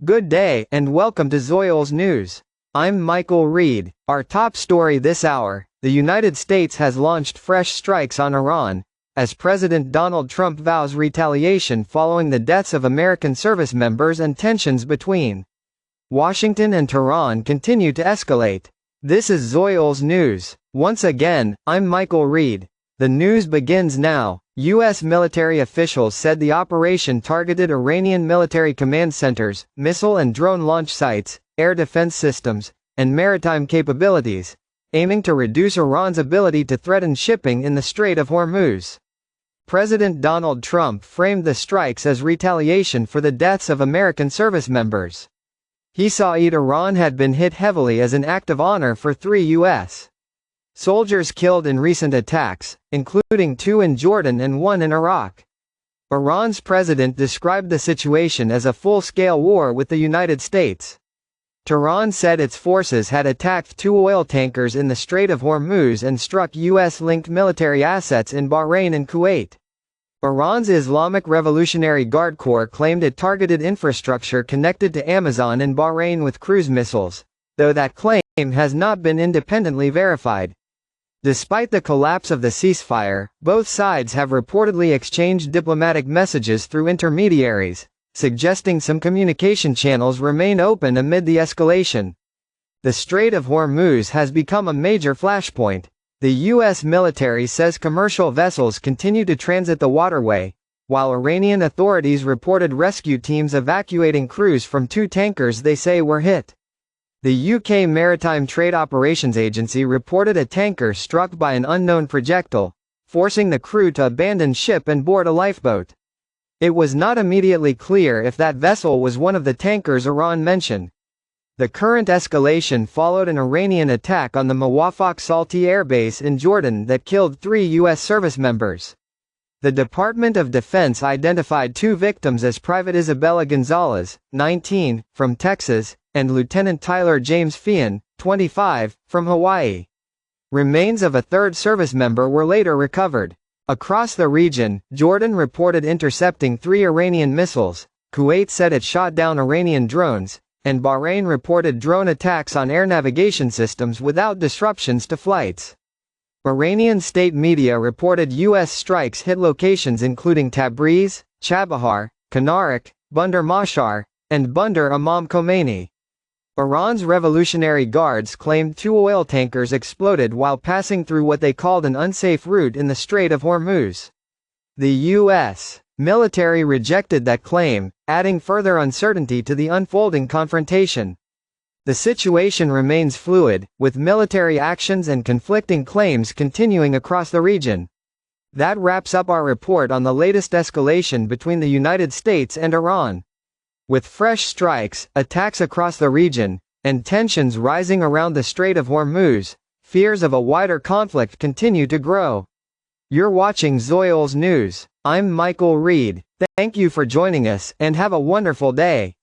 Good day, and welcome to Zoyol's News. I'm Michael Reed. Our top story this hour: the United States has launched fresh strikes on Iran, as President Donald Trump vows retaliation following the deaths of American service members, and tensions between Washington and Tehran continue to escalate. This is Zoyol's News. Once again, I'm Michael Reed. The news begins now. U.S. military officials said the operation targeted Iranian military command centers, missile and drone launch sites, air defense systems, and maritime capabilities, aiming to reduce Iran's ability to threaten shipping in the Strait of Hormuz. President Donald Trump framed the strikes as retaliation for the deaths of American service members. He saw Iran had been hit heavily as an act of honor for 3 U.S. soldiers killed in recent attacks, including 2 in Jordan and 1 in Iraq. Iran's president described the situation as a full-scale war with the United States. Tehran said its forces had attacked 2 oil tankers in the Strait of Hormuz and struck U.S.-linked military assets in Bahrain and Kuwait. Iran's Islamic Revolutionary Guard Corps claimed it targeted infrastructure connected to Amazon in Bahrain with cruise missiles, though that claim has not been independently verified. Despite the collapse of the ceasefire, both sides have reportedly exchanged diplomatic messages through intermediaries, suggesting some communication channels remain open amid the escalation. The Strait of Hormuz has become a major flashpoint. The U.S. military says commercial vessels continue to transit the waterway, while Iranian authorities reported rescue teams evacuating crews from 2 tankers they say were hit. The UK Maritime Trade Operations Agency reported a tanker struck by an unknown projectile, forcing the crew to abandon ship and board a lifeboat. It was not immediately clear if that vessel was one of the tankers Iran mentioned. The current escalation followed an Iranian attack on the Muwafaq Salti Air Base in Jordan that killed 3 U.S. service members. The Department of Defense identified 2 victims as Private Isabella Gonzalez, 19, from Texas, and Lieutenant Tyler James Feehan, 25, from Hawaii. Remains of a 3rd service member were later recovered. Across the region, Jordan reported intercepting 3 Iranian missiles, Kuwait said it shot down Iranian drones, and Bahrain reported drone attacks on air navigation systems without disruptions to flights. Iranian state media reported U.S. strikes hit locations including Tabriz, Chabahar, Kanarak, Bandar Mashar, and Bandar Imam Khomeini. Iran's Revolutionary Guards claimed 2 oil tankers exploded while passing through what they called an unsafe route in the Strait of Hormuz. The U.S. military rejected that claim, adding further uncertainty to the unfolding confrontation. The situation remains fluid, with military actions and conflicting claims continuing across the region. That wraps up our report on the latest escalation between the United States and Iran. With fresh strikes, attacks across the region, and tensions rising around the Strait of Hormuz, fears of a wider conflict continue to grow. You're watching Zoyol's News. I'm Michael Reed. Thank you for joining us, and have a wonderful day.